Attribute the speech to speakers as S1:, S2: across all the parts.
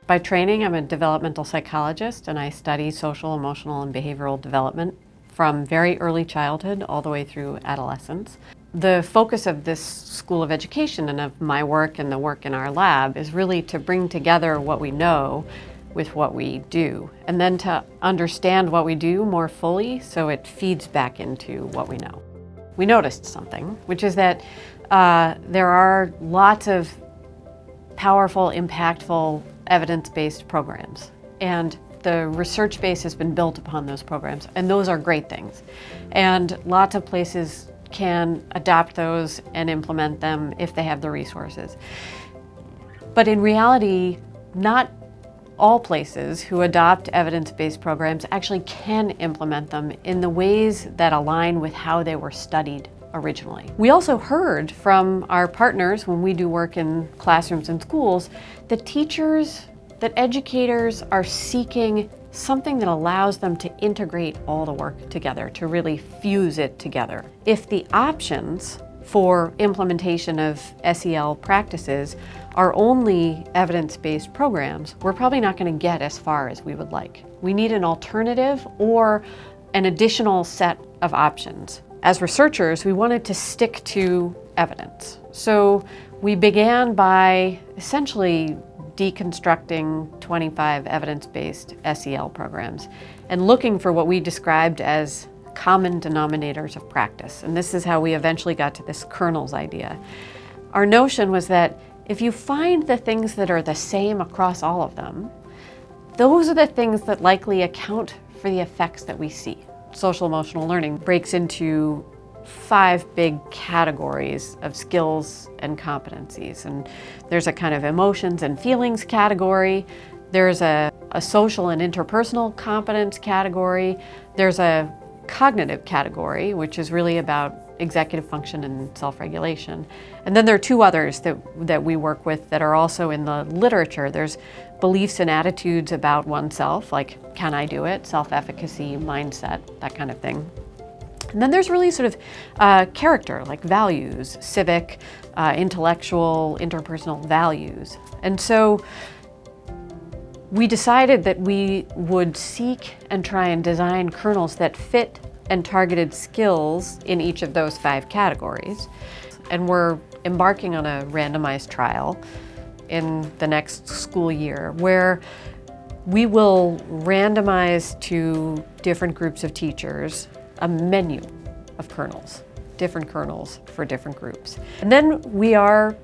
S1: By training, I'm a developmental psychologist, and I study social, emotional, and behavioral development from very early childhood all the way through adolescence. The focus of this School of Education and of my work and the work in our lab is really to bring together what we know with what we do, and then to understand what we do more fully so it feeds back into what we know. We noticed something, which is that there are lots of powerful, impactful, evidence-based programs, and the research base has been built upon those programs, and those are great things. And lots of places can adopt those and implement them if they have the resources. But in reality, not all places who adopt evidence-based programs actually can implement them in the ways that align with how they were studied originally. We also heard from our partners when we do work in classrooms and schools that teachers, that educators are seeking something that allows them to integrate all the work together, to really fuse it together. If the options for implementation of SEL practices are only evidence-based programs, we're probably not going to get as far as we would like. We need an alternative or an additional set of options. As researchers, we wanted to stick to evidence. So we began by essentially deconstructing 25 evidence-based SEL programs and looking for what we described as common denominators of practice. And this is how we eventually got to this kernels idea. Our notion was that if you find the things that are the same across all of them, those are the things that likely account for the effects that we see. Social emotional learning breaks into 5 big categories of skills and competencies. And there's a kind of emotions and feelings category. There's a social and interpersonal competence category. There's a cognitive category, which is really about executive function and self-regulation. And then there are 2 others that we work with that are also in the literature. There's beliefs and attitudes about oneself, like can I do it, self-efficacy, mindset, that kind of thing. And then there's really sort of character, like values, civic, intellectual, interpersonal values. And so we decided that we would seek and try and design kernels that fit and targeted skills in each of those 5 categories. And we're embarking on a randomized trial in the next school year where we will randomize to different groups of teachers a menu of kernels, different kernels for different groups. And then we are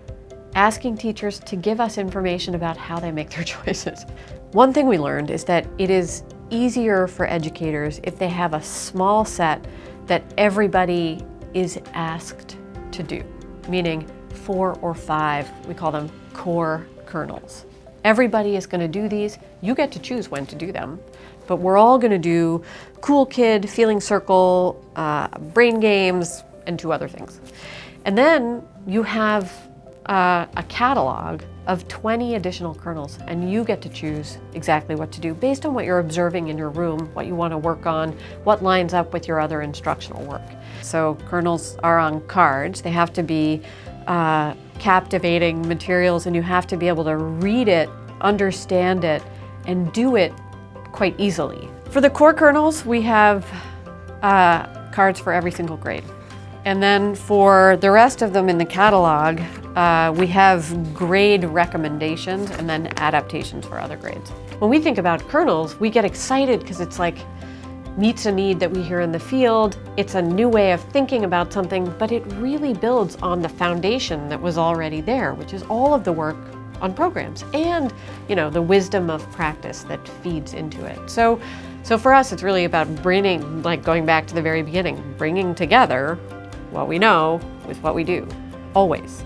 S1: asking teachers to give us information about how they make their choices. One thing we learned is that it is easier for educators if they have a small set that everybody is asked to do, meaning 4 or 5, we call them core kernels. Everybody is going to do these. You get to choose when to do them, but we're all going to do Cool Kid, Feeling Circle, Brain Games, and 2 other things. And then you have a catalog of 20 additional kernels, and you get to choose exactly what to do based on what you're observing in your room, what you want to work on, what lines up with your other instructional work. So kernels are on cards. They have to be captivating materials, and you have to be able to read it, understand it, and do it quite easily. For the core kernels, we have cards for every single grade. And then for the rest of them in the catalog, we have grade recommendations and then adaptations for other grades. When we think about kernels, we get excited because it's like meets a need that we hear in the field. It's a new way of thinking about something, but it really builds on the foundation that was already there, which is all of the work on programs and, you know, the wisdom of practice that feeds into it. So for us, it's really about bringing, like going back to the very beginning, bringing together what we know with what we do, always.